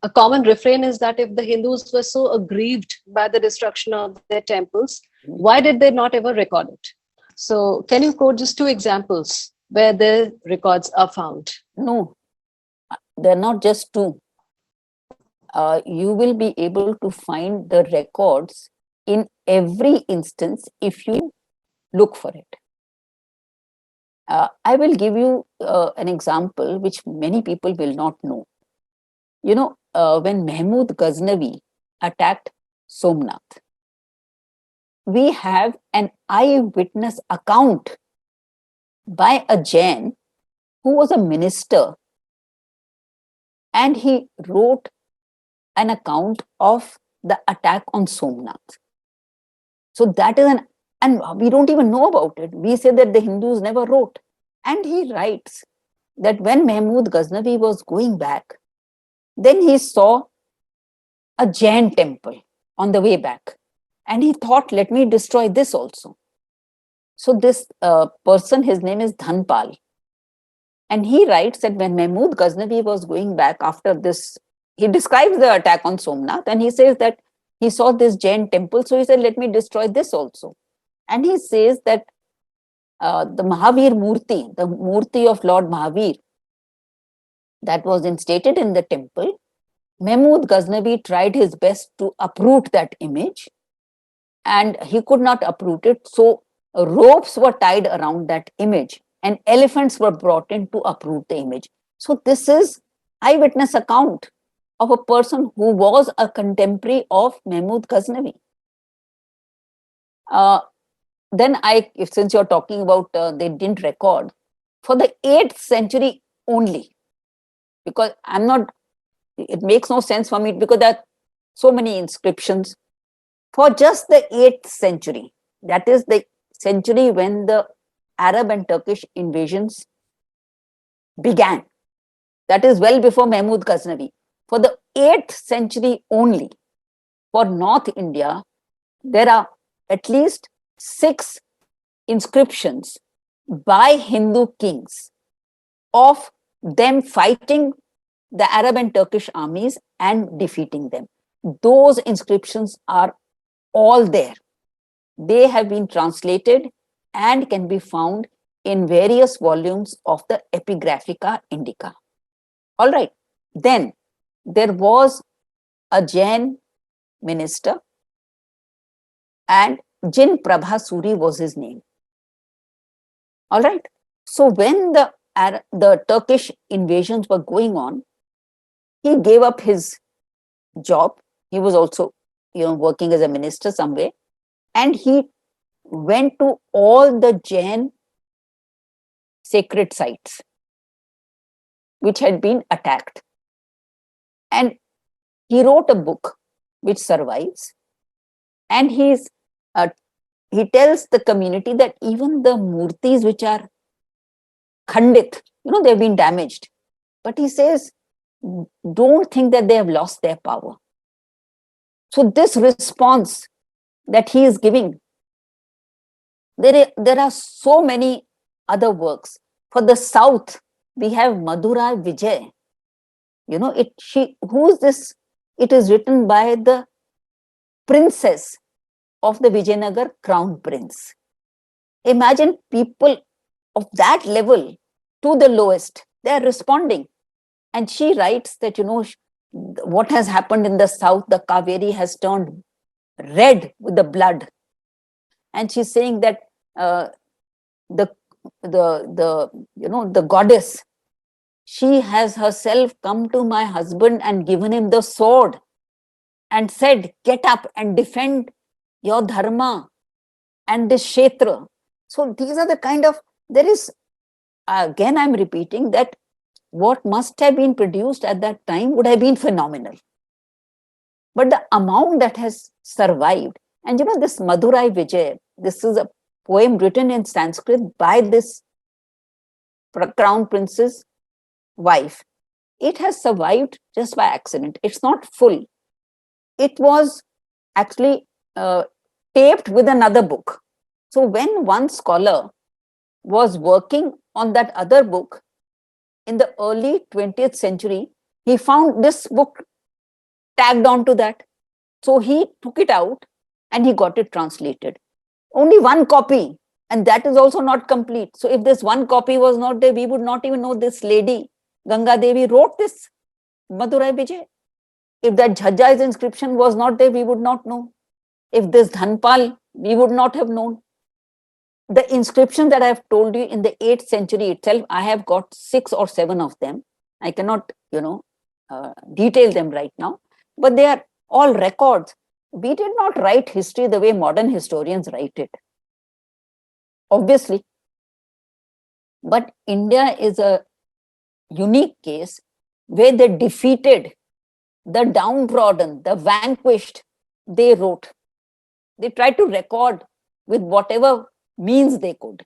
A common refrain is that if the Hindus were so aggrieved by the destruction of their temples, why did they not ever record it? So, can you quote just two examples where the records are found? No, they're not just two. You will be able to find the records in every instance if you look for it. I will give you an example which many people will not know. You know, when Mahmud Ghaznavi attacked Somnath, we have an eyewitness account by a Jain who was a minister, and he wrote an account of the attack on Somnath. So that is and we don't even know about it. We say that the Hindus never wrote. And he writes that when Mahmud Ghaznavi was going back, then he saw a Jain temple on the way back. And he thought, let me destroy this also. So this person, his name is Dhanpal. And he writes that when Mahmud Ghaznavi was going back after this, he describes the attack on Somnath, and he says that he saw this Jain temple. So he said, let me destroy this also. And he says that the Mahavir Murti, the Murti of Lord Mahavir, that was instated in the temple, Mahmud Ghaznavi tried his best to uproot that image, and he could not uproot it. So ropes were tied around that image, and elephants were brought in to uproot the image. So this is eyewitness account of a person who was a contemporary of Mahmud Ghaznavi. Then since you're talking about they didn't record, for the 8th century only, because it makes no sense for me because there are so many inscriptions. For just the 8th century, that is the century when the Arab and Turkish invasions began, that is well before Mahmud Ghaznavi. For the 8th century only, for North India, there are at least 6 inscriptions by Hindu kings of them fighting the Arab and Turkish armies and defeating them. Those inscriptions are all there. They have been translated and can be found in various volumes of the Epigraphica Indica. All right. Then there was a Jain minister, and Jin Prabha Suri was his name. All right. So when the Turkish invasions were going on, he gave up his job. He was also, working as a minister somewhere, and he went to all the Jain sacred sites which had been attacked. And he wrote a book which survives, and he tells the community that even the murtis which are khandit, they've been damaged. But he says, don't think that they have lost their power. So this response that he is giving, there are so many other works. For the south, we have Madura Vijay. Who is this? It is written by the princess of the Vijayanagar crown prince. Imagine people of that level to the lowest, they are responding. And she writes that, what has happened in the south, the Kaveri has turned red with the blood. And she's saying that the goddess, she has herself come to my husband and given him the sword and said, get up and defend your dharma and this kshetra. So these are the kind of, there is, again I'm repeating that what must have been produced at that time would have been phenomenal. But the amount that has survived, and this Madurai Vijay, this is a poem written in Sanskrit by this crown prince's wife. It has survived just by accident. It's not full. It was actually taped with another book. So when one scholar was working on that other book in the early 20th century, he found this book tagged on to that. So he took it out and he got it translated. Only one copy, and that is also not complete. So if this one copy was not there, we would not even know this lady, Ganga Devi, wrote this Madurai Vijay. If that Jhajjai's inscription was not there, we would not know. If this Dhanpal, we would not have known. The inscription that I have told you in the 8th century itself, I have got 6 or 7 of them. I cannot, detail them right now, but they are all records. We did not write history the way modern historians write it, obviously. But India is a unique case where the defeated, the downtrodden, the vanquished, they wrote. They tried to record with whatever means they could.